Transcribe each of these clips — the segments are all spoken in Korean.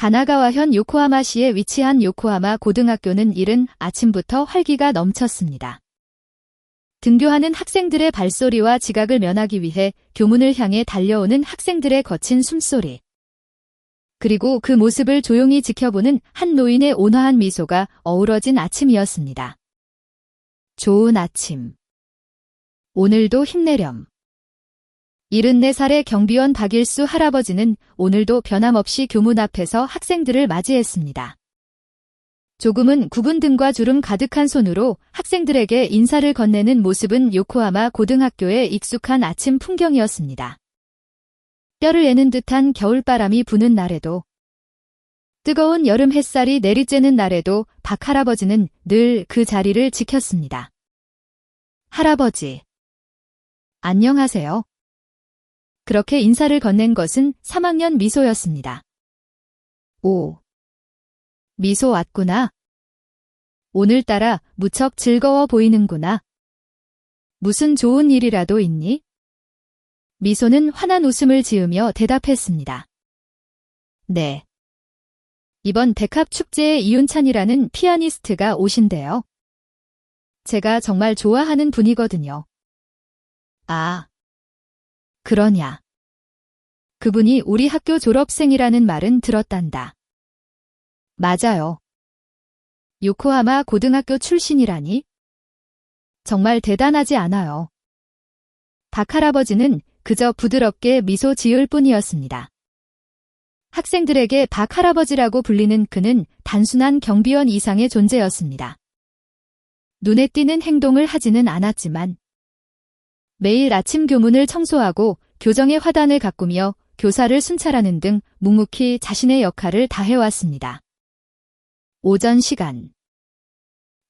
가나가와현 요코하마시에 위치한 요코하마 고등학교는 이른 아침부터 활기가 넘쳤습니다. 등교하는 학생들의 발소리와 지각을 면하기 위해 교문을 향해 달려오는 학생들의 거친 숨소리. 그리고 그 모습을 조용히 지켜보는 한 노인의 온화한 미소가 어우러진 아침이었습니다. 좋은 아침. 오늘도 힘내렴. 74살의 경비원 박일수 할아버지는 오늘도 변함없이 교문 앞에서 학생들을 맞이했습니다. 조금은 구분 등과 주름 가득한 손으로 학생들에게 인사를 건네는 모습은 요코하마 고등학교의 익숙한 아침 풍경이었습니다. 뼈를 애는 듯한 겨울바람이 부는 날에도, 뜨거운 여름 햇살이 내리쬐는 날에도 박 할아버지는 늘 그 자리를 지켰습니다. 할아버지. 안녕하세요. 그렇게 인사를 건넨 것은 3학년 미소였습니다. 오. 미소 왔구나. 오늘따라 무척 즐거워 보이는구나. 무슨 좋은 일이라도 있니? 미소는 환한 웃음을 지으며 대답했습니다. 네. 이번 백합축제에 이윤찬이라는 피아니스트가 오신대요. 제가 정말 좋아하는 분이거든요. 아. 그러냐. 그분이 우리 학교 졸업생이라는 말은 들었단다. 맞아요. 요코하마 고등학교 출신이라니? 정말 대단하지 않아요. 박 할아버지는 그저 부드럽게 미소 지을 뿐이었습니다. 학생들에게 박 할아버지라고 불리는 그는 단순한 경비원 이상의 존재였습니다. 눈에 띄는 행동을 하지는 않았지만 매일 아침 교문을 청소하고 교정의 화단을 가꾸며 교사를 순찰하는 등 묵묵히 자신의 역할을 다해왔습니다. 오전 시간.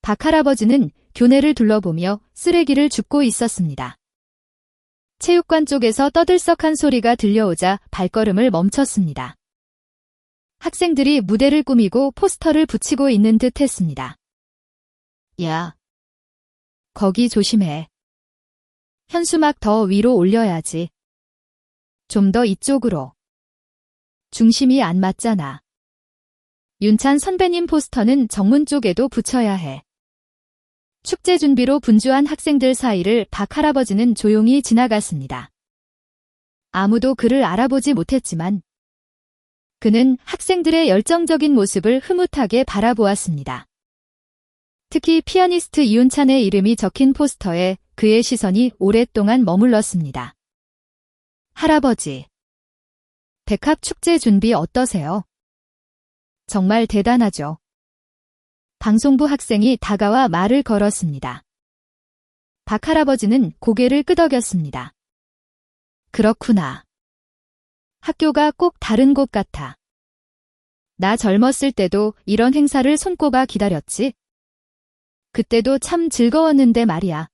박 할아버지는 교내를 둘러보며 쓰레기를 줍고 있었습니다. 체육관 쪽에서 떠들썩한 소리가 들려오자 발걸음을 멈췄습니다. 학생들이 무대를 꾸미고 포스터를 붙이고 있는 듯 했습니다. 야. 거기 조심해. 현수막 더 위로 올려야지. 좀 더 이쪽으로. 중심이 안 맞잖아. 윤찬 선배님 포스터는 정문 쪽에도 붙여야 해. 축제 준비로 분주한 학생들 사이를 박 할아버지는 조용히 지나갔습니다. 아무도 그를 알아보지 못했지만 그는 학생들의 열정적인 모습을 흐뭇하게 바라보았습니다. 특히 피아니스트 이윤찬의 이름이 적힌 포스터에 그의 시선이 오랫동안 머물렀습니다. 할아버지. 백합축제 준비 어떠세요? 정말 대단하죠. 방송부 학생이 다가와 말을 걸었습니다. 박 할아버지는 고개를 끄덕였습니다. 그렇구나. 학교가 꼭 다른 곳 같아. 나 젊었을 때도 이런 행사를 손꼽아 기다렸지. 그때도 참 즐거웠는데 말이야.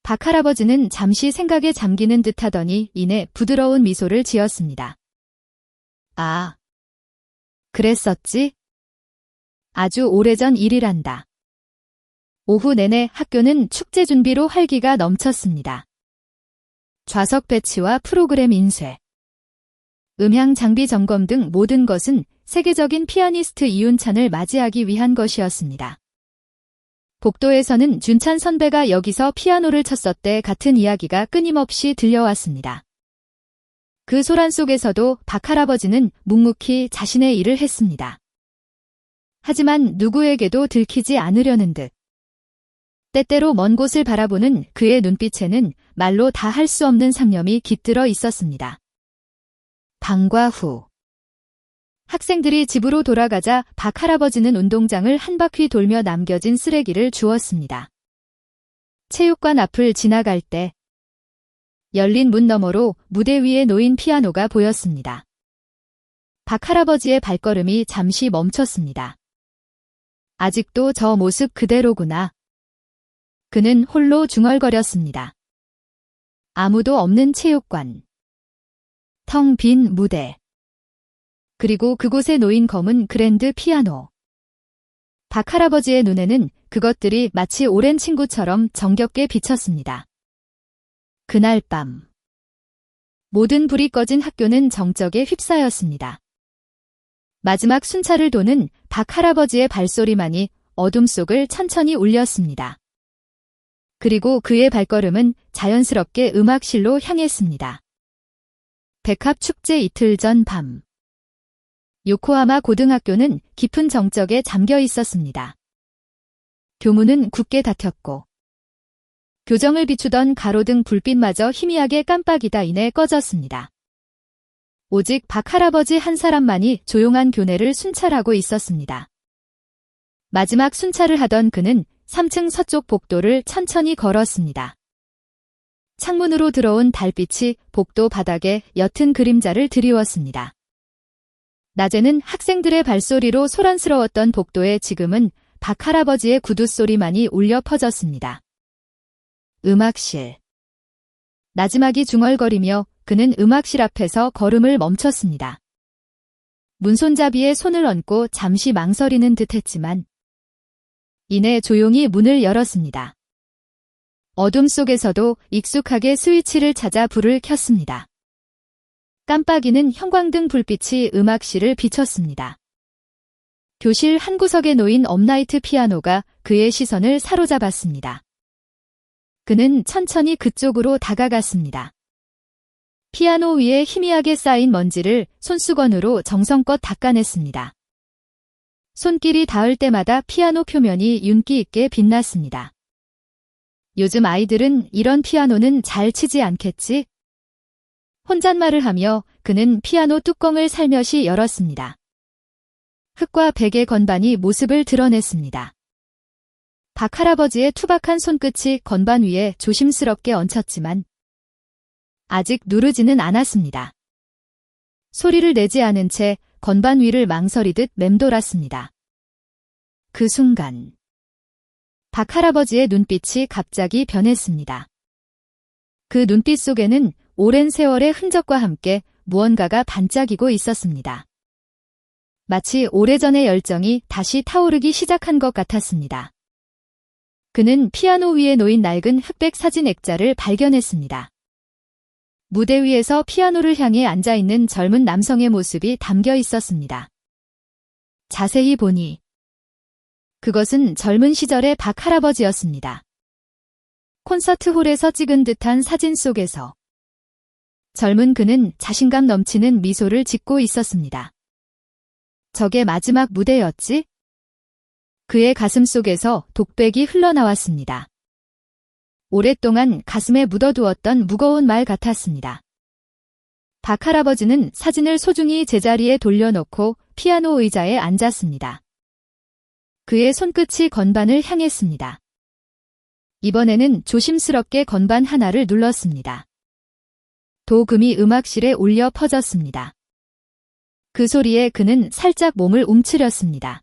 박 할아버지는 잠시 생각에 잠기는 듯 하더니 이내 부드러운 미소를 지었습니다. 아. 그랬었지? 아주 오래전 일이란다. 오후 내내 학교는 축제 준비로 활기가 넘쳤습니다. 좌석 배치와 프로그램 인쇄, 음향 장비 점검 등 모든 것은 세계적인 피아니스트 이윤찬을 맞이하기 위한 것이었습니다. 복도에서는 준찬 선배가 여기서 피아노를 쳤었대 같은 이야기가 끊임없이 들려왔습니다. 그 소란 속에서도 박 할아버지는 묵묵히 자신의 일을 했습니다. 하지만 누구에게도 들키지 않으려는 듯. 때때로 먼 곳을 바라보는 그의 눈빛에는 말로 다 할 수 없는 상념이 깃들어 있었습니다. 방과 후. 학생들이 집으로 돌아가자 박 할아버지는 운동장을 한 바퀴 돌며 남겨진 쓰레기를 주웠습니다. 체육관 앞을 지나갈 때 열린 문 너머로 무대 위에 놓인 피아노가 보였습니다. 박 할아버지의 발걸음이 잠시 멈췄습니다. 아직도 저 모습 그대로구나. 그는 홀로 중얼거렸습니다. 아무도 없는 체육관. 텅 빈 무대. 그리고 그곳에 놓인 검은 그랜드 피아노. 박 할아버지의 눈에는 그것들이 마치 오랜 친구처럼 정겹게 비쳤습니다. 그날 밤. 모든 불이 꺼진 학교는 정적에 휩싸였습니다. 마지막 순찰을 도는 박 할아버지의 발소리만이 어둠 속을 천천히 울렸습니다. 그리고 그의 발걸음은 자연스럽게 음악실로 향했습니다. 백합 축제 이틀 전 밤. 요코하마 고등학교는 깊은 정적에 잠겨 있었습니다. 교문은 굳게 닫혔고 교정을 비추던 가로등 불빛마저 희미하게 깜빡이다 이내 꺼졌습니다. 오직 박 할아버지 한 사람만이 조용한 교내를 순찰하고 있었습니다. 마지막 순찰을 하던 그는 3층 서쪽 복도를 천천히 걸었습니다. 창문으로 들어온 달빛이 복도 바닥에 옅은 그림자를 드리웠습니다. 낮에는 학생들의 발소리로 소란스러웠던 복도에 지금은 박 할아버지의 구두 소리만이 울려 퍼졌습니다. 음악실. 나지막이 중얼거리며 그는 음악실 앞에서 걸음을 멈췄습니다. 문손잡이에 손을 얹고 잠시 망설이는 듯했지만 이내 조용히 문을 열었습니다. 어둠 속에서도 익숙하게 스위치를 찾아 불을 켰습니다. 깜빡이는 형광등 불빛이 음악실을 비췄습니다. 교실 한 구석에 놓인 업라이트 피아노가 그의 시선을 사로잡았습니다. 그는 천천히 그쪽으로 다가갔습니다. 피아노 위에 희미하게 쌓인 먼지를 손수건으로 정성껏 닦아냈습니다. 손길이 닿을 때마다 피아노 표면이 윤기 있게 빛났습니다. 요즘 아이들은 이런 피아노는 잘 치지 않겠지? 혼잣말을 하며 그는 피아노 뚜껑을 살며시 열었습니다. 흙과 백의 건반이 모습을 드러냈습니다. 박 할아버지의 투박한 손끝이 건반 위에 조심스럽게 얹혔지만 아직 누르지는 않았습니다. 소리를 내지 않은 채 건반 위를 망설이듯 맴돌았습니다. 그 순간 박 할아버지의 눈빛이 갑자기 변했습니다. 그 눈빛 속에는 오랜 세월의 흔적과 함께 무언가가 반짝이고 있었습니다. 마치 오래전의 열정이 다시 타오르기 시작한 것 같았습니다. 그는 피아노 위에 놓인 낡은 흑백 사진 액자를 발견했습니다. 무대 위에서 피아노를 향해 앉아있는 젊은 남성의 모습이 담겨 있었습니다. 자세히 보니 그것은 젊은 시절의 박 할아버지였습니다. 콘서트홀에서 찍은 듯한 사진 속에서 젊은 그는 자신감 넘치는 미소를 짓고 있었습니다. 저게 마지막 무대였지? 그의 가슴 속에서 독백이 흘러나왔습니다. 오랫동안 가슴에 묻어두었던 무거운 말 같았습니다. 박 할아버지는 사진을 소중히 제자리에 돌려놓고 피아노 의자에 앉았습니다. 그의 손끝이 건반을 향했습니다. 이번에는 조심스럽게 건반 하나를 눌렀습니다. 도금이 음악실에 울려 퍼졌습니다. 그 소리에 그는 살짝 몸을 움츠렸습니다.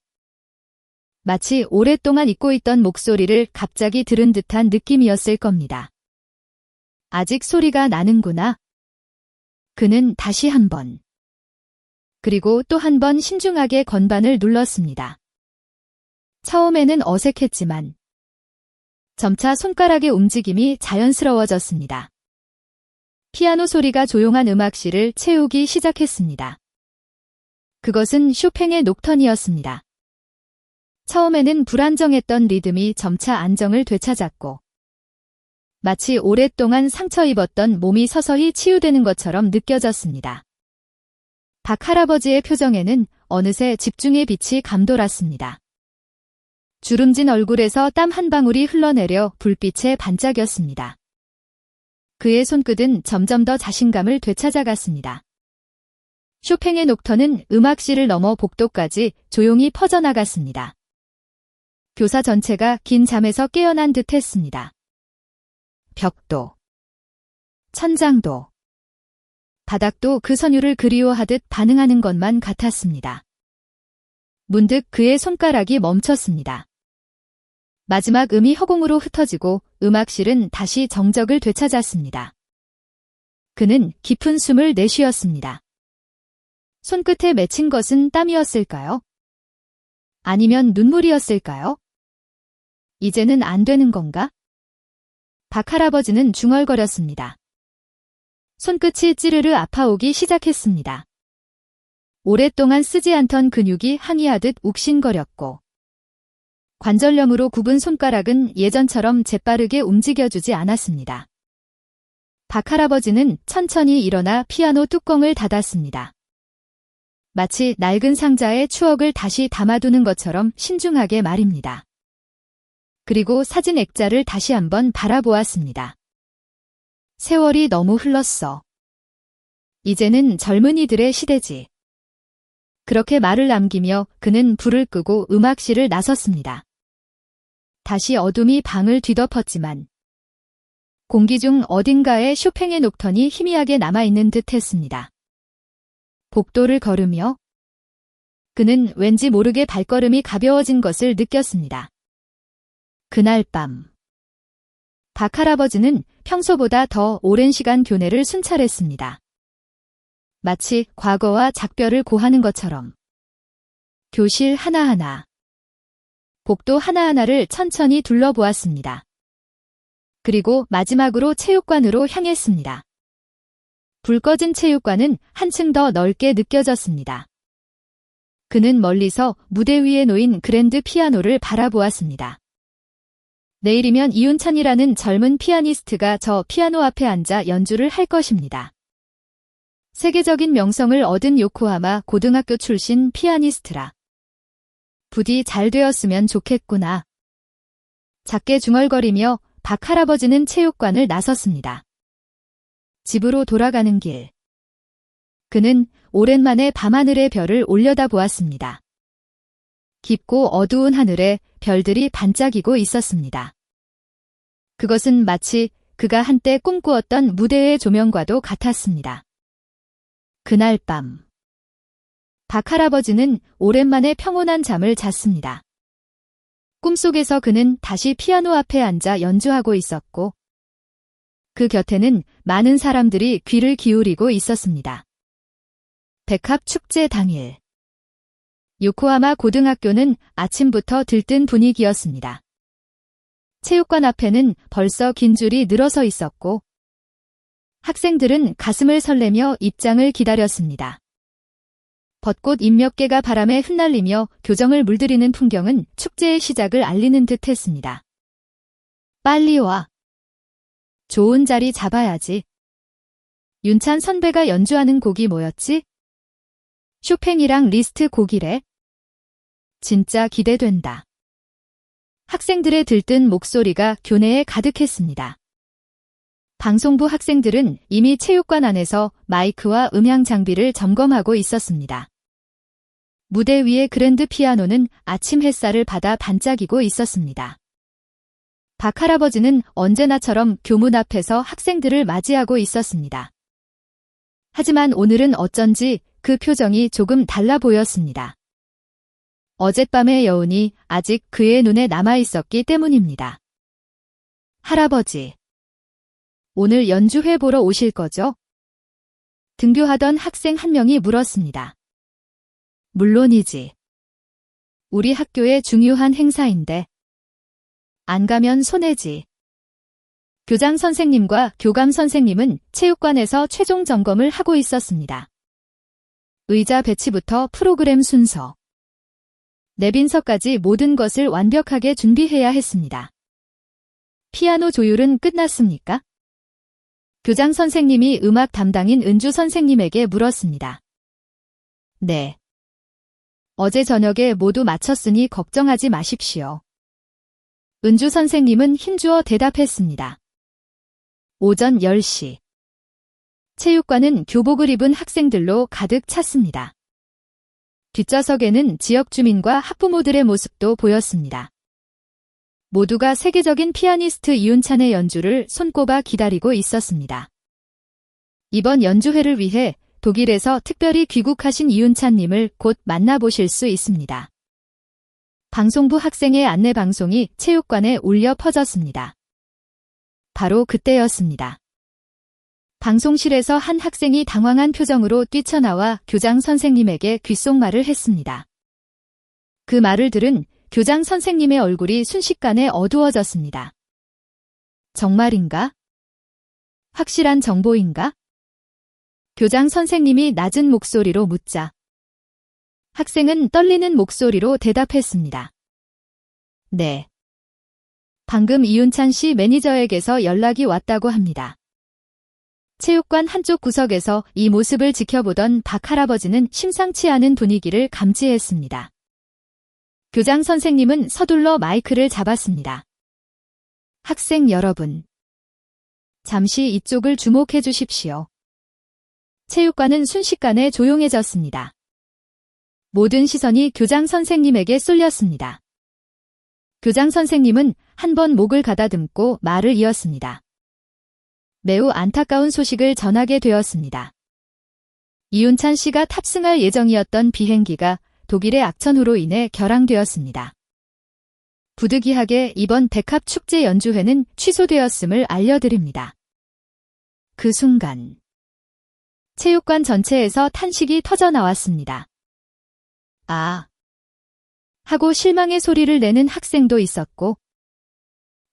마치 오랫동안 잊고 있던 목소리를 갑자기 들은 듯한 느낌이었을 겁니다. 아직 소리가 나는구나. 그는 다시 한 번, 그리고 또 한 번 신중하게 건반을 눌렀습니다. 처음에는 어색했지만 점차 손가락의 움직임이 자연스러워졌습니다. 피아노 소리가 조용한 음악실을 채우기 시작했습니다. 그것은 쇼팽의 녹턴이었습니다. 처음에는 불안정했던 리듬이 점차 안정을 되찾았고 마치 오랫동안 상처 입었던 몸이 서서히 치유되는 것처럼 느껴졌습니다. 박 할아버지의 표정에는 어느새 집중의 빛이 감돌았습니다. 주름진 얼굴에서 땀 한 방울이 흘러내려 불빛에 반짝였습니다. 그의 손끝은 점점 더 자신감을 되찾아갔습니다. 쇼팽의 녹턴은 음악실을 넘어 복도까지 조용히 퍼져나갔습니다. 교사 전체가 긴 잠에서 깨어난 듯 했습니다. 벽도, 천장도, 바닥도 그 선율을 그리워하듯 반응하는 것만 같았습니다. 문득 그의 손가락이 멈췄습니다. 마지막 음이 허공으로 흩어지고 음악실은 다시 정적을 되찾았습니다. 그는 깊은 숨을 내쉬었습니다. 손끝에 맺힌 것은 땀이었을까요? 아니면 눈물이었을까요? 이제는 안 되는 건가? 박 할아버지는 중얼거렸습니다. 손끝이 찌르르 아파오기 시작했습니다. 오랫동안 쓰지 않던 근육이 항의하듯 욱신거렸고 관절염으로 굽은 손가락은 예전처럼 재빠르게 움직여주지 않았습니다. 박 할아버지는 천천히 일어나 피아노 뚜껑을 닫았습니다. 마치 낡은 상자에 추억을 다시 담아두는 것처럼 신중하게 말입니다. 그리고 사진 액자를 다시 한번 바라보았습니다. 세월이 너무 흘렀어. 이제는 젊은이들의 시대지. 그렇게 말을 남기며 그는 불을 끄고 음악실을 나섰습니다. 다시 어둠이 방을 뒤덮었지만 공기 중 어딘가에 쇼팽의 녹턴이 희미하게 남아있는 듯 했습니다. 복도를 걸으며 그는 왠지 모르게 발걸음이 가벼워진 것을 느꼈습니다. 그날 밤 박 할아버지는 평소보다 더 오랜 시간 교내를 순찰했습니다. 마치 과거와 작별을 고하는 것처럼 교실 하나하나, 복도 하나하나를 천천히 둘러보았습니다. 그리고 마지막으로 체육관으로 향했습니다. 불 꺼진 체육관은 한층 더 넓게 느껴졌습니다. 그는 멀리서 무대 위에 놓인 그랜드 피아노를 바라보았습니다. 내일이면 이윤찬이라는 젊은 피아니스트가 저 피아노 앞에 앉아 연주를 할 것입니다. 세계적인 명성을 얻은 요코하마 고등학교 출신 피아니스트라. 부디 잘 되었으면 좋겠구나. 작게 중얼거리며 박 할아버지는 체육관을 나섰습니다. 집으로 돌아가는 길. 그는 오랜만에 밤하늘의 별을 올려다보았습니다. 깊고 어두운 하늘에 별들이 반짝이고 있었습니다. 그것은 마치 그가 한때 꿈꾸었던 무대의 조명과도 같았습니다. 그날 밤 박 할아버지는 오랜만에 평온한 잠을 잤습니다. 꿈속에서 그는 다시 피아노 앞에 앉아 연주하고 있었고 그 곁에는 많은 사람들이 귀를 기울이고 있었습니다. 백합 축제 당일 요코하마 고등학교는 아침부터 들뜬 분위기였습니다. 체육관 앞에는 벌써 긴 줄이 늘어서 있었고 학생들은 가슴을 설레며 입장을 기다렸습니다. 벚꽃 잎몇 개가 바람에 흩날리며 교정을 물들이는 풍경은 축제의 시작을 알리는 듯 했습니다. 빨리 와. 좋은 자리 잡아야지. 윤찬 선배가 연주하는 곡이 뭐였지? 쇼팽이랑 리스트 곡이래. 진짜 기대된다. 학생들의 들뜬 목소리가 교내에 가득했습니다. 방송부 학생들은 이미 체육관 안에서 마이크와 음향 장비를 점검하고 있었습니다. 무대 위의 그랜드 피아노는 아침 햇살을 받아 반짝이고 있었습니다. 박 할아버지는 언제나처럼 교문 앞에서 학생들을 맞이하고 있었습니다. 하지만 오늘은 어쩐지 그 표정이 조금 달라 보였습니다. 어젯밤의 여운이 아직 그의 눈에 남아있었기 때문입니다. 할아버지, 오늘 연주회 보러 오실 거죠? 등교하던 학생 한 명이 물었습니다. 물론이지. 우리 학교의 중요한 행사인데. 안 가면 손해지. 교장 선생님과 교감 선생님은 체육관에서 최종 점검을 하고 있었습니다. 의자 배치부터 프로그램 순서, 내빈서까지 모든 것을 완벽하게 준비해야 했습니다. 피아노 조율은 끝났습니까? 교장 선생님이 음악 담당인 은주 선생님에게 물었습니다. 네. 어제 저녁에 모두 마쳤으니 걱정하지 마십시오. 은주 선생님은 힘주어 대답했습니다. 오전 10시. 체육관은 교복을 입은 학생들로 가득 찼습니다. 뒷좌석에는 지역 주민과 학부모들의 모습도 보였습니다. 모두가 세계적인 피아니스트 이윤찬의 연주를 손꼽아 기다리고 있었습니다. 이번 연주회를 위해 독일에서 특별히 귀국하신 이윤찬님을 곧 만나보실 수 있습니다. 방송부 학생의 안내 방송이 체육관에 울려 퍼졌습니다. 바로 그때였습니다. 방송실에서 한 학생이 당황한 표정으로 뛰쳐나와 교장 선생님에게 귓속말을 했습니다. 그 말을 들은 교장 선생님의 얼굴이 순식간에 어두워졌습니다. 정말인가? 확실한 정보인가? 교장 선생님이 낮은 목소리로 묻자 학생은 떨리는 목소리로 대답했습니다. 네. 방금 이윤찬 씨 매니저에게서 연락이 왔다고 합니다. 체육관 한쪽 구석에서 이 모습을 지켜보던 박 할아버지는 심상치 않은 분위기를 감지했습니다. 교장 선생님은 서둘러 마이크를 잡았습니다. 학생 여러분, 잠시 이쪽을 주목해 주십시오. 체육관은 순식간에 조용해졌습니다. 모든 시선이 교장 선생님에게 쏠렸습니다. 교장 선생님은 한 번 목을 가다듬고 말을 이었습니다. 매우 안타까운 소식을 전하게 되었습니다. 이윤찬 씨가 탑승할 예정이었던 비행기가 독일의 악천후로 인해 결항되었습니다. 부득이하게 이번 백합 축제 연주회는 취소되었음을 알려드립니다. 그 순간 체육관 전체에서 탄식이 터져 나왔습니다. 아! 하고 실망의 소리를 내는 학생도 있었고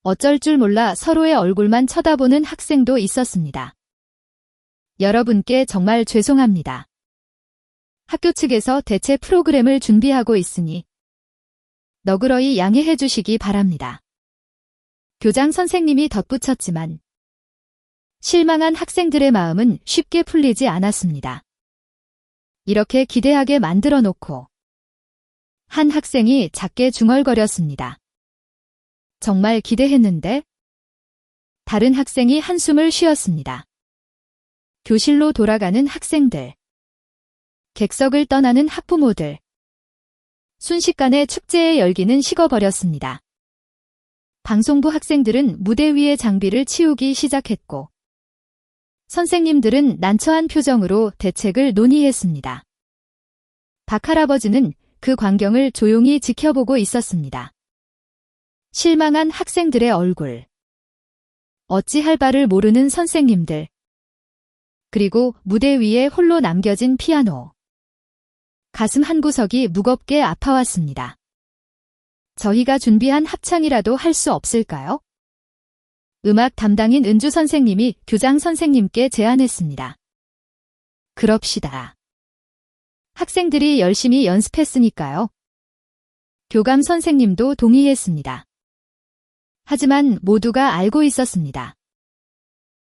어쩔 줄 몰라 서로의 얼굴만 쳐다보는 학생도 있었습니다. 여러분께 정말 죄송합니다. 학교 측에서 대체 프로그램을 준비하고 있으니 너그러이 양해해 주시기 바랍니다. 교장 선생님이 덧붙였지만 실망한 학생들의 마음은 쉽게 풀리지 않았습니다. 이렇게 기대하게 만들어 놓고 한 학생이 작게 중얼거렸습니다. 정말 기대했는데? 다른 학생이 한숨을 쉬었습니다. 교실로 돌아가는 학생들. 객석을 떠나는 학부모들. 순식간에 축제의 열기는 식어버렸습니다. 방송부 학생들은 무대 위의 장비를 치우기 시작했고 선생님들은 난처한 표정으로 대책을 논의했습니다. 박 할아버지는 그 광경을 조용히 지켜보고 있었습니다. 실망한 학생들의 얼굴. 어찌할 바를 모르는 선생님들. 그리고 무대 위에 홀로 남겨진 피아노. 가슴 한구석이 무겁게 아파왔습니다. 저희가 준비한 합창이라도 할 수 없을까요? 음악 담당인 은주 선생님이 교장 선생님께 제안했습니다. 그럽시다. 학생들이 열심히 연습했으니까요. 교감 선생님도 동의했습니다. 하지만 모두가 알고 있었습니다.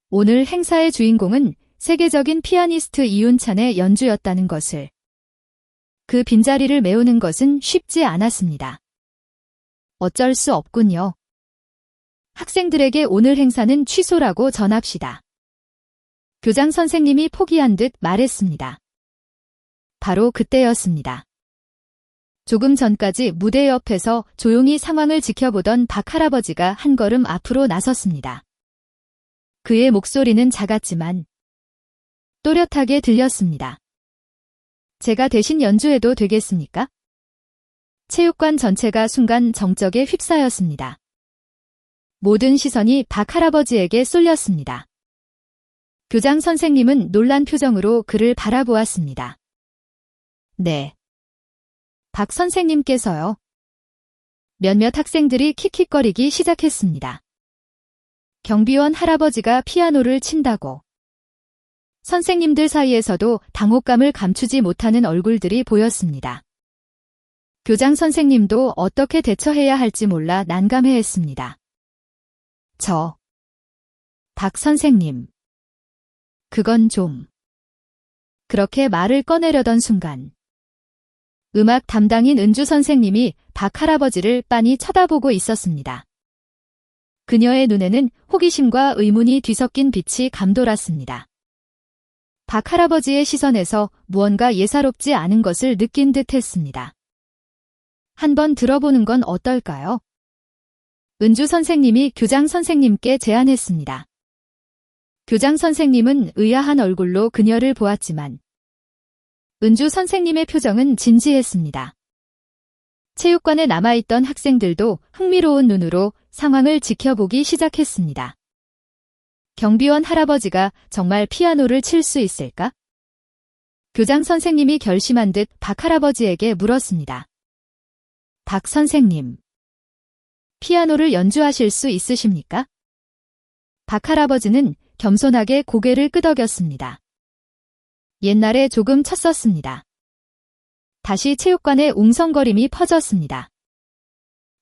오늘 행사의 주인공은 세계적인 피아니스트 이윤찬의 연주였다는 것을. 그 빈자리를 메우는 것은 쉽지 않았습니다. 어쩔 수 없군요. 학생들에게 오늘 행사는 취소라고 전합시다. 교장 선생님이 포기한 듯 말했습니다. 바로 그때였습니다. 조금 전까지 무대 옆에서 조용히 상황을 지켜보던 박 할아버지가 한 걸음 앞으로 나섰습니다. 그의 목소리는 작았지만 또렷하게 들렸습니다. 제가 대신 연주해도 되겠습니까? 체육관 전체가 순간 정적에 휩싸였습니다. 모든 시선이 박 할아버지에게 쏠렸습니다. 교장 선생님은 놀란 표정으로 그를 바라보았습니다. 네. 박 선생님께서요. 몇몇 학생들이 킥킥거리기 시작했습니다. 경비원 할아버지가 피아노를 친다고. 선생님들 사이에서도 당혹감을 감추지 못하는 얼굴들이 보였습니다. 교장 선생님도 어떻게 대처해야 할지 몰라 난감해했습니다. 박 선생님. 그건 좀. 그렇게 말을 꺼내려던 순간 음악 담당인 은주 선생님이 박 할아버지를 빤히 쳐다보고 있었습니다. 그녀의 눈에는 호기심과 의문이 뒤섞인 빛이 감돌았습니다. 박 할아버지의 시선에서 무언가 예사롭지 않은 것을 느낀 듯 했습니다. 한번 들어보는 건 어떨까요? 은주 선생님이 교장 선생님께 제안했습니다. 교장 선생님은 의아한 얼굴로 그녀를 보았지만 은주 선생님의 표정은 진지했습니다. 체육관에 남아있던 학생들도 흥미로운 눈으로 상황을 지켜보기 시작했습니다. 경비원 할아버지가 정말 피아노를 칠 수 있을까? 교장 선생님이 결심한 듯 박 할아버지에게 물었습니다. 박 선생님, 피아노를 연주하실 수 있으십니까? 박 할아버지는 겸손하게 고개를 끄덕였습니다. 옛날에 조금 쳤었습니다. 다시 체육관에 웅성거림이 퍼졌습니다.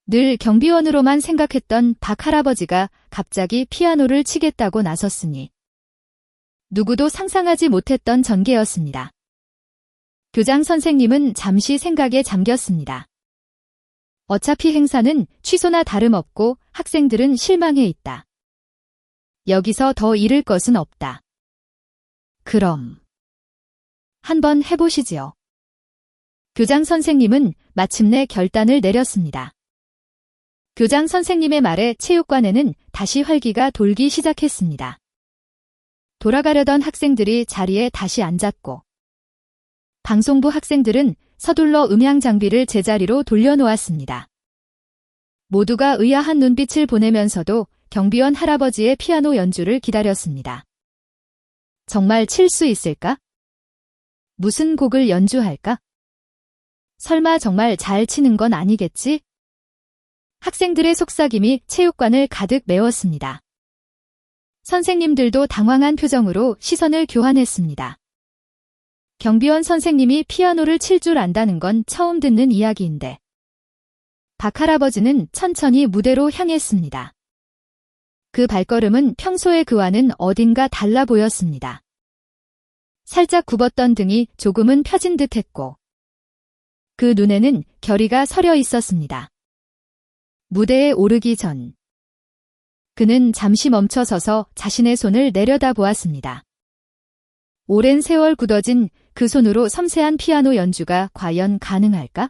늘 경비원으로만 생각했던 박 할아버지가 갑자기 피아노를 치겠다고 나섰으니 누구도 상상하지 못했던 전개였습니다. 교장 선생님은 잠시 생각에 잠겼습니다. 어차피 행사는 취소나 다름없고 학생들은 실망해 있다. 여기서 더 잃을 것은 없다. 그럼 한번 해보시지요. 교장 선생님은 마침내 결단을 내렸습니다. 교장 선생님의 말에 체육관에는 다시 활기가 돌기 시작했습니다. 돌아가려던 학생들이 자리에 다시 앉았고 방송부 학생들은 서둘러 음향 장비를 제자리로 돌려놓았습니다. 모두가 의아한 눈빛을 보내면서도 경비원 할아버지의 피아노 연주를 기다렸습니다. 정말 칠 수 있을까? 무슨 곡을 연주할까? 설마 정말 잘 치는 건 아니겠지? 학생들의 속삭임이 체육관을 가득 메웠습니다. 선생님들도 당황한 표정으로 시선을 교환했습니다. 경비원 선생님이 피아노를 칠 줄 안다는 건 처음 듣는 이야기인데 박 할아버지는 천천히 무대로 향했습니다. 그 발걸음은 평소의 그와는 어딘가 달라 보였습니다. 살짝 굽었던 등이 조금은 펴진 듯했고 그 눈에는 결의가 서려 있었습니다. 무대에 오르기 전 그는 잠시 멈춰서서 자신의 손을 내려다보았습니다. 오랜 세월 굳어진 그 손으로 섬세한 피아노 연주가 과연 가능할까?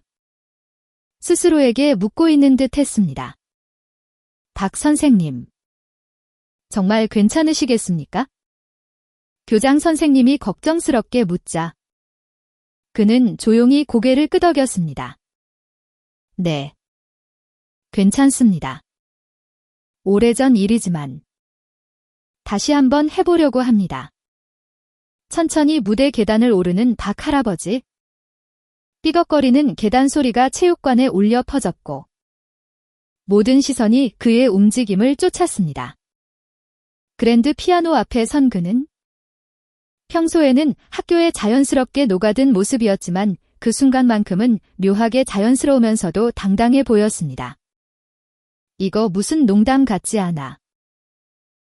스스로에게 묻고 있는 듯 했습니다. 박 선생님, 정말 괜찮으시겠습니까? 교장 선생님이 걱정스럽게 묻자 그는 조용히 고개를 끄덕였습니다. 네, 괜찮습니다. 오래전 일이지만 다시 한번 해보려고 합니다. 천천히 무대 계단을 오르는 박 할아버지. 삐걱거리는 계단 소리가 체육관에 울려 퍼졌고 모든 시선이 그의 움직임을 쫓았습니다. 그랜드 피아노 앞에 선 그는 평소에는 학교에 자연스럽게 녹아든 모습이었지만 그 순간만큼은 묘하게 자연스러우면서도 당당해 보였습니다. 이거 무슨 농담 같지 않아.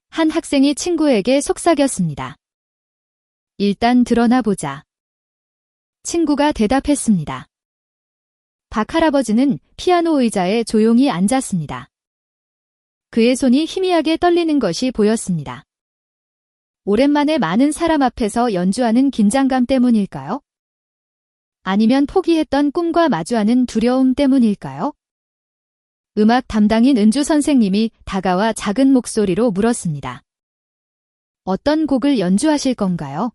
한 학생이 친구에게 속삭였습니다. 일단 드러나 보자. 친구가 대답했습니다. 박 할아버지는 피아노 의자에 조용히 앉았습니다. 그의 손이 희미하게 떨리는 것이 보였습니다. 오랜만에 많은 사람 앞에서 연주하는 긴장감 때문일까요? 아니면 포기했던 꿈과 마주하는 두려움 때문일까요? 음악 담당인 은주 선생님이 다가와 작은 목소리로 물었습니다. 어떤 곡을 연주하실 건가요?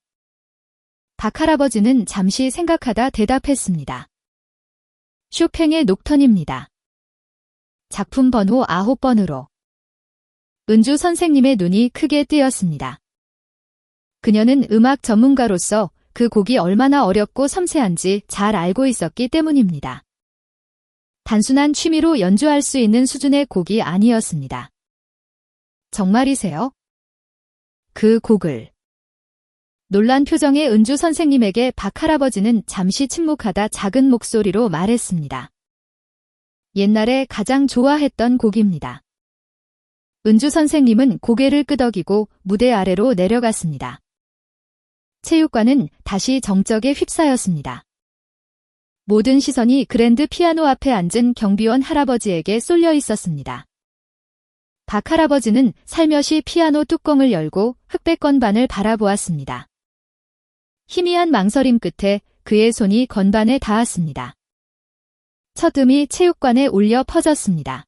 박 할아버지는 잠시 생각하다 대답했습니다. 쇼팽의 녹턴입니다. 작품 번호 9번으로. 은주 선생님의 눈이 크게 뜨였습니다. 그녀는 음악 전문가로서 그 곡이 얼마나 어렵고 섬세한지 잘 알고 있었기 때문입니다. 단순한 취미로 연주할 수 있는 수준의 곡이 아니었습니다. 정말이세요? 그 곡을. 놀란 표정의 은주 선생님에게 박 할아버지는 잠시 침묵하다 작은 목소리로 말했습니다. 옛날에 가장 좋아했던 곡입니다. 은주 선생님은 고개를 끄덕이고 무대 아래로 내려갔습니다. 체육관은 다시 정적에 휩싸였습니다. 모든 시선이 그랜드 피아노 앞에 앉은 경비원 할아버지에게 쏠려 있었습니다. 박 할아버지는 살며시 피아노 뚜껑을 열고 흑백 건반을 바라보았습니다. 희미한 망설임 끝에 그의 손이 건반에 닿았습니다. 첫 음이 체육관에 울려 퍼졌습니다.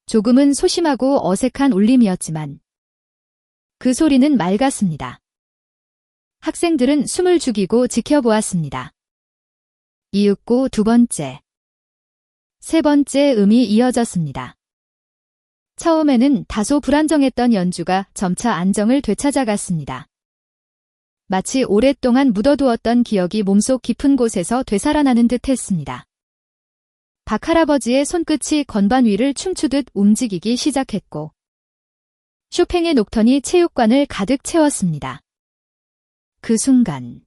조금은 소심하고 어색한 울림이었지만 그 소리는 맑았습니다. 학생들은 숨을 죽이고 지켜보았습니다. 이윽고 두 번째, 세 번째 음이 이어졌습니다. 처음에는 다소 불안정했던 연주가 점차 안정을 되찾아갔습니다. 마치 오랫동안 묻어두었던 기억이 몸속 깊은 곳에서 되살아나는 듯 했습니다. 박 할아버지의 손끝이 건반 위를 춤추듯 움직이기 시작했고 쇼팽의 녹턴이 체육관을 가득 채웠습니다. 그 순간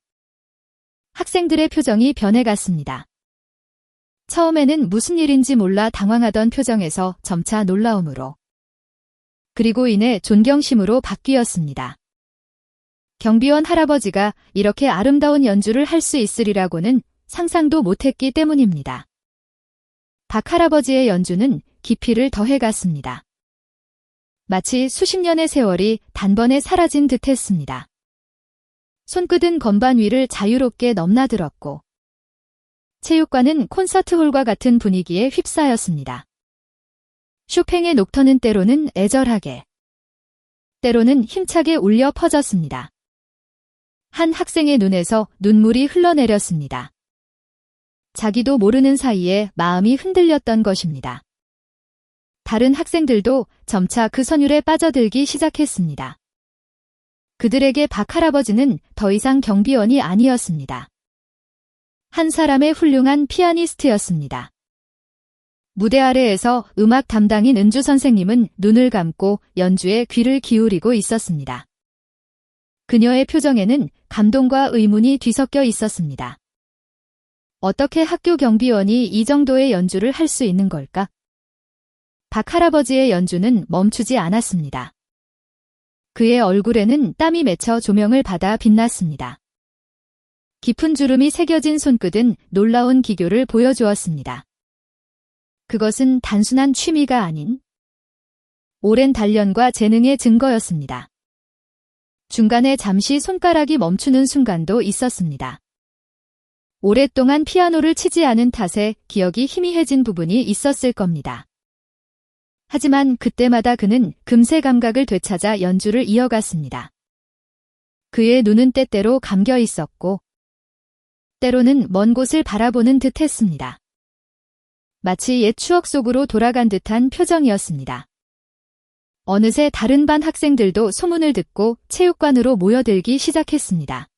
학생들의 표정이 변해갔습니다. 처음에는 무슨 일인지 몰라 당황하던 표정에서 점차 놀라움으로, 그리고 이내 존경심으로 바뀌었습니다. 경비원 할아버지가 이렇게 아름다운 연주를 할 수 있으리라고는 상상도 못했기 때문입니다. 박 할아버지의 연주는 깊이를 더해갔습니다. 마치 수십 년의 세월이 단번에 사라진 듯했습니다. 손끝은 건반 위를 자유롭게 넘나들었고, 체육관은 콘서트홀과 같은 분위기에 휩싸였습니다. 쇼팽의 녹터는 때로는 애절하게, 때로는 힘차게 울려 퍼졌습니다. 한 학생의 눈에서 눈물이 흘러내렸습니다. 자기도 모르는 사이에 마음이 흔들렸던 것입니다. 다른 학생들도 점차 그 선율에 빠져들기 시작했습니다. 그들에게 박 할아버지는 더 이상 경비원이 아니었습니다. 한 사람의 훌륭한 피아니스트였습니다. 무대 아래에서 음악 담당인 은주 선생님은 눈을 감고 연주에 귀를 기울이고 있었습니다. 그녀의 표정에는 감동과 의문이 뒤섞여 있었습니다. 어떻게 학교 경비원이 이 정도의 연주를 할 수 있는 걸까? 박 할아버지의 연주는 멈추지 않았습니다. 그의 얼굴에는 땀이 맺혀 조명을 받아 빛났습니다. 깊은 주름이 새겨진 손끝은 놀라운 기교를 보여주었습니다. 그것은 단순한 취미가 아닌 오랜 단련과 재능의 증거였습니다. 중간에 잠시 손가락이 멈추는 순간도 있었습니다. 오랫동안 피아노를 치지 않은 탓에 기억이 희미해진 부분이 있었을 겁니다. 하지만 그때마다 그는 금세 감각을 되찾아 연주를 이어갔습니다. 그의 눈은 때때로 감겨 있었고, 때로는 먼 곳을 바라보는 듯했습니다. 마치 옛 추억 속으로 돌아간 듯한 표정이었습니다. 어느새 다른 반 학생들도 소문을 듣고 체육관으로 모여들기 시작했습니다.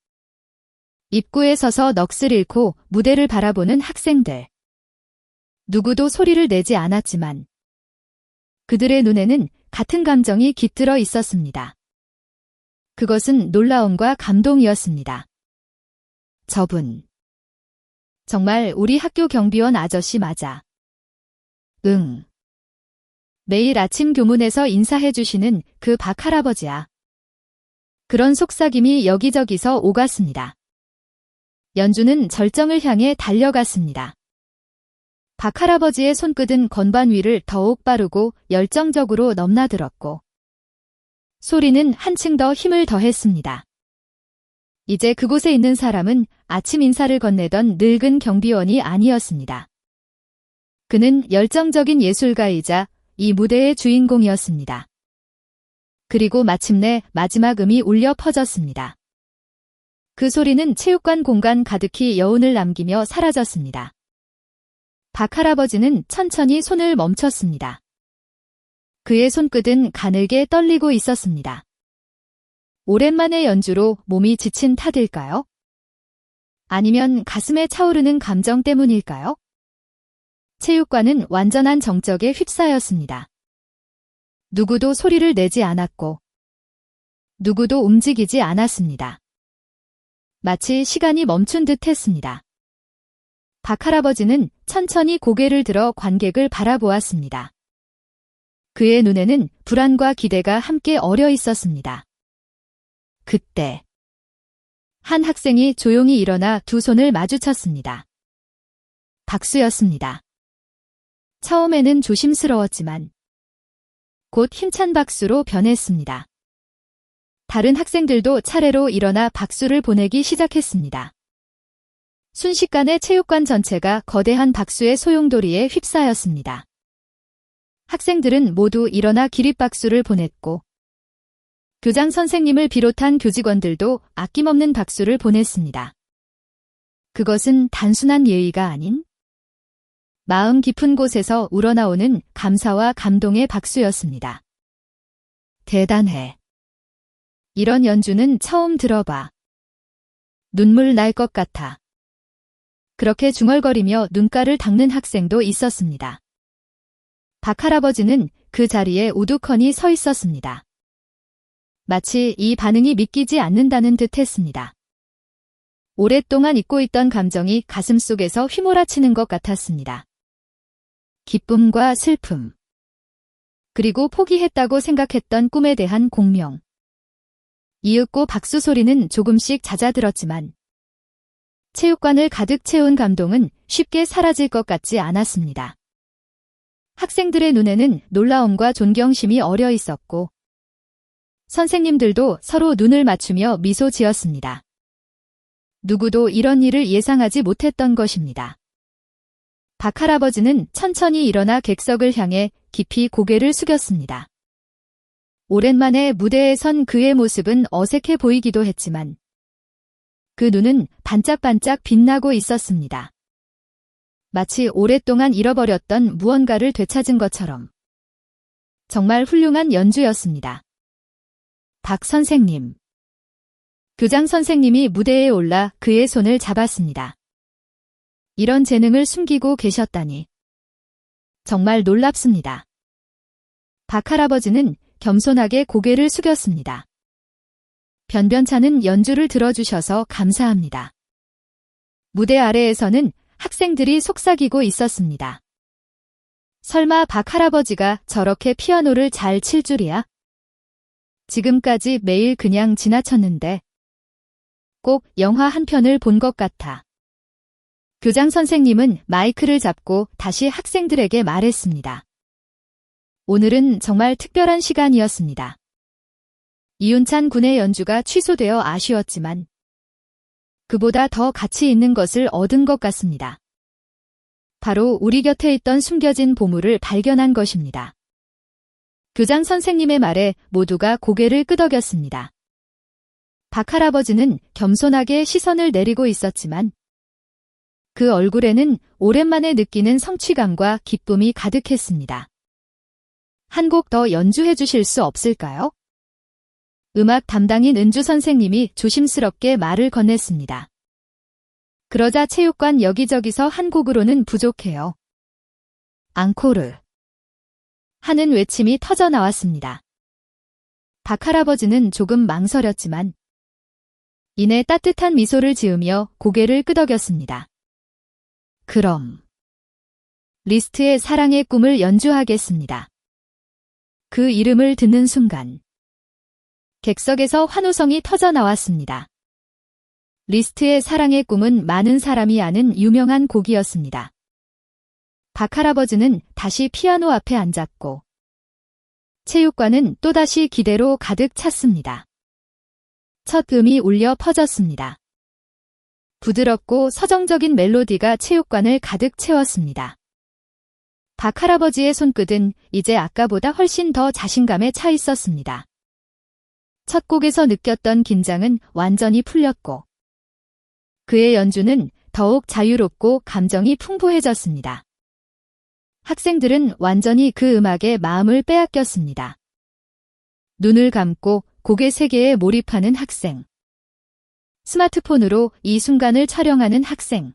입구에 서서 넋을 잃고 무대를 바라보는 학생들. 누구도 소리를 내지 않았지만 그들의 눈에는 같은 감정이 깃들어 있었습니다. 그것은 놀라움과 감동이었습니다. 저분. 정말 우리 학교 경비원 아저씨 맞아. 응. 매일 아침 교문에서 인사해 주시는 그 박 할아버지야. 그런 속삭임이 여기저기서 오갔습니다. 연주는 절정을 향해 달려갔습니다. 박 할아버지의 손끝은 건반 위를 더욱 빠르고 열정적으로 넘나들었고, 소리는 한층 더 힘을 더했습니다. 이제 그곳에 있는 사람은 아침 인사를 건네던 늙은 경비원이 아니었습니다. 그는 열정적인 예술가이자 이 무대의 주인공이었습니다. 그리고 마침내 마지막 음이 울려 퍼졌습니다. 그 소리는 체육관 공간 가득히 여운을 남기며 사라졌습니다. 박 할아버지는 천천히 손을 멈췄습니다. 그의 손끝은 가늘게 떨리고 있었습니다. 오랜만의 연주로 몸이 지친 탓일까요? 아니면 가슴에 차오르는 감정 때문일까요? 체육관은 완전한 정적에 휩싸였습니다. 누구도 소리를 내지 않았고, 누구도 움직이지 않았습니다. 마치 시간이 멈춘 듯 했습니다. 박 할아버지는 천천히 고개를 들어 관객을 바라보았습니다. 그의 눈에는 불안과 기대가 함께 어려 있었습니다. 그때 한 학생이 조용히 일어나 두 손을 마주쳤습니다. 박수였습니다. 처음에는 조심스러웠지만 곧 힘찬 박수로 변했습니다. 다른 학생들도 차례로 일어나 박수를 보내기 시작했습니다. 순식간에 체육관 전체가 거대한 박수의 소용돌이에 휩싸였습니다. 학생들은 모두 일어나 기립박수를 보냈고, 교장 선생님을 비롯한 교직원들도 아낌없는 박수를 보냈습니다. 그것은 단순한 예의가 아닌 마음 깊은 곳에서 우러나오는 감사와 감동의 박수였습니다. 대단해. 이런 연주는 처음 들어봐. 눈물 날 것 같아. 그렇게 중얼거리며 눈가를 닦는 학생도 있었습니다. 박 할아버지는 그 자리에 우두커니 서 있었습니다. 마치 이 반응이 믿기지 않는다는 듯 했습니다. 오랫동안 잊고 있던 감정이 가슴속에서 휘몰아치는 것 같았습니다. 기쁨과 슬픔, 그리고 포기했다고 생각했던 꿈에 대한 공명. 이윽고 박수 소리는 조금씩 잦아들었지만 체육관을 가득 채운 감동은 쉽게 사라질 것 같지 않았습니다. 학생들의 눈에는 놀라움과 존경심이 어려 있었고 선생님들도 서로 눈을 맞추며 미소 지었습니다. 누구도 이런 일을 예상하지 못했던 것입니다. 박 할아버지는 천천히 일어나 객석을 향해 깊이 고개를 숙였습니다. 오랜만에 무대에 선 그의 모습은 어색해 보이기도 했지만 그 눈은 반짝반짝 빛나고 있었습니다. 마치 오랫동안 잃어버렸던 무언가를 되찾은 것처럼. 정말 훌륭한 연주였습니다. 박 선생님. 교장 선생님이 무대에 올라 그의 손을 잡았습니다. 이런 재능을 숨기고 계셨다니. 정말 놀랍습니다. 박 할아버지는 겸손하게 고개를 숙였습니다. 변변찮은 연주를 들어주셔서 감사합니다. 무대 아래에서는 학생들이 속삭이고 있었습니다. 설마 박 할아버지가 저렇게 피아노를 잘 칠 줄이야? 지금까지 매일 그냥 지나쳤는데 꼭 영화 한 편을 본 것 같아. 교장 선생님은 마이크를 잡고 다시 학생들에게 말했습니다. 오늘은 정말 특별한 시간이었습니다. 이윤찬 군의 연주가 취소되어 아쉬웠지만 그보다 더 가치 있는 것을 얻은 것 같습니다. 바로 우리 곁에 있던 숨겨진 보물을 발견한 것입니다. 교장 선생님의 말에 모두가 고개를 끄덕였습니다. 박 할아버지는 겸손하게 시선을 내리고 있었지만 그 얼굴에는 오랜만에 느끼는 성취감과 기쁨이 가득했습니다. 한 곡 더 연주해 주실 수 없을까요? 음악 담당인 은주 선생님이 조심스럽게 말을 건넸습니다. 그러자 체육관 여기저기서 한 곡으로는 부족해요. 앙코르. 하는 외침이 터져 나왔습니다. 박 할아버지는 조금 망설였지만 이내 따뜻한 미소를 지으며 고개를 끄덕였습니다. 그럼 리스트의 사랑의 꿈을 연주하겠습니다. 그 이름을 듣는 순간 객석에서 환호성이 터져 나왔습니다. 리스트의 사랑의 꿈은 많은 사람이 아는 유명한 곡이었습니다. 박 할아버지는 다시 피아노 앞에 앉았고 체육관은 또다시 기대로 가득 찼습니다. 첫 음이 울려 퍼졌습니다. 부드럽고 서정적인 멜로디가 체육관을 가득 채웠습니다. 박 할아버지의 손끝은 이제 아까보다 훨씬 더 자신감에 차 있었습니다. 첫 곡에서 느꼈던 긴장은 완전히 풀렸고 그의 연주는 더욱 자유롭고 감정이 풍부해졌습니다. 학생들은 완전히 그 음악에 마음을 빼앗겼습니다. 눈을 감고 곡의 세계에 몰입하는 학생. 스마트폰으로 이 순간을 촬영하는 학생.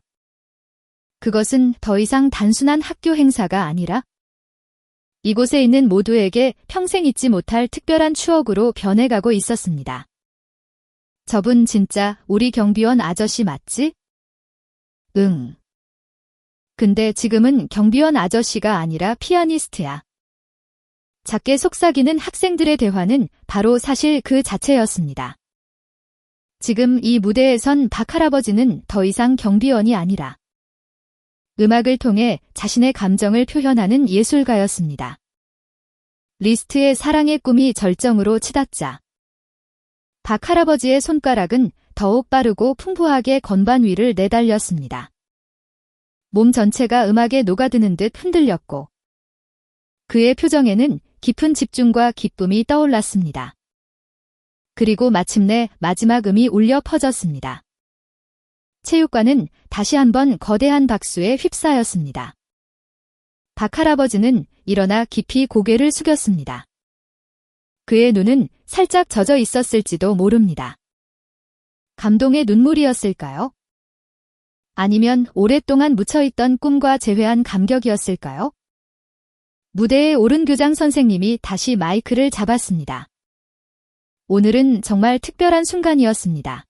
그것은 더 이상 단순한 학교 행사가 아니라 이곳에 있는 모두에게 평생 잊지 못할 특별한 추억으로 변해가고 있었습니다. 저분 진짜 우리 경비원 아저씨 맞지? 응. 근데 지금은 경비원 아저씨가 아니라 피아니스트야. 작게 속삭이는 학생들의 대화는 바로 사실 그 자체였습니다. 지금 이 무대에 선 박 할아버지는 더 이상 경비원이 아니라 음악을 통해 자신의 감정을 표현하는 예술가였습니다. 리스트의 사랑의 꿈이 절정으로 치닫자 박 할아버지의 손가락은 더욱 빠르고 풍부하게 건반 위를 내달렸습니다. 몸 전체가 음악에 녹아드는 듯 흔들렸고 그의 표정에는 깊은 집중과 기쁨이 떠올랐습니다. 그리고 마침내 마지막 음이 울려 퍼졌습니다. 체육관은 다시 한번 거대한 박수에 휩싸였습니다. 박 할아버지는 일어나 깊이 고개를 숙였습니다. 그의 눈은 살짝 젖어 있었을지도 모릅니다. 감동의 눈물이었을까요? 아니면 오랫동안 묻혀있던 꿈과 재회한 감격이었을까요? 무대에 오른 교장 선생님이 다시 마이크를 잡았습니다. 오늘은 정말 특별한 순간이었습니다.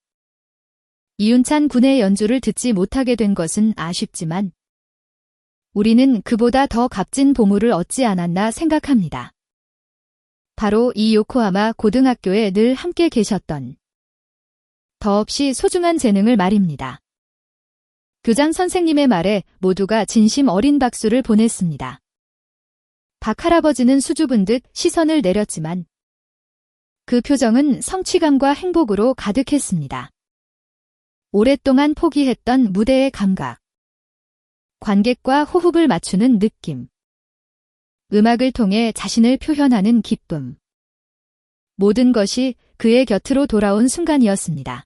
이윤찬 군의 연주를 듣지 못하게 된 것은 아쉽지만 우리는 그보다 더 값진 보물을 얻지 않았나 생각합니다. 바로 이 요코하마 고등학교에 늘 함께 계셨던 더없이 소중한 재능을 말입니다. 교장 선생님의 말에 모두가 진심 어린 박수를 보냈습니다. 박 할아버지는 수줍은 듯 시선을 내렸지만 그 표정은 성취감과 행복으로 가득했습니다. 오랫동안 포기했던 무대의 감각, 관객과 호흡을 맞추는 느낌, 음악을 통해 자신을 표현하는 기쁨. 모든 것이 그의 곁으로 돌아온 순간이었습니다.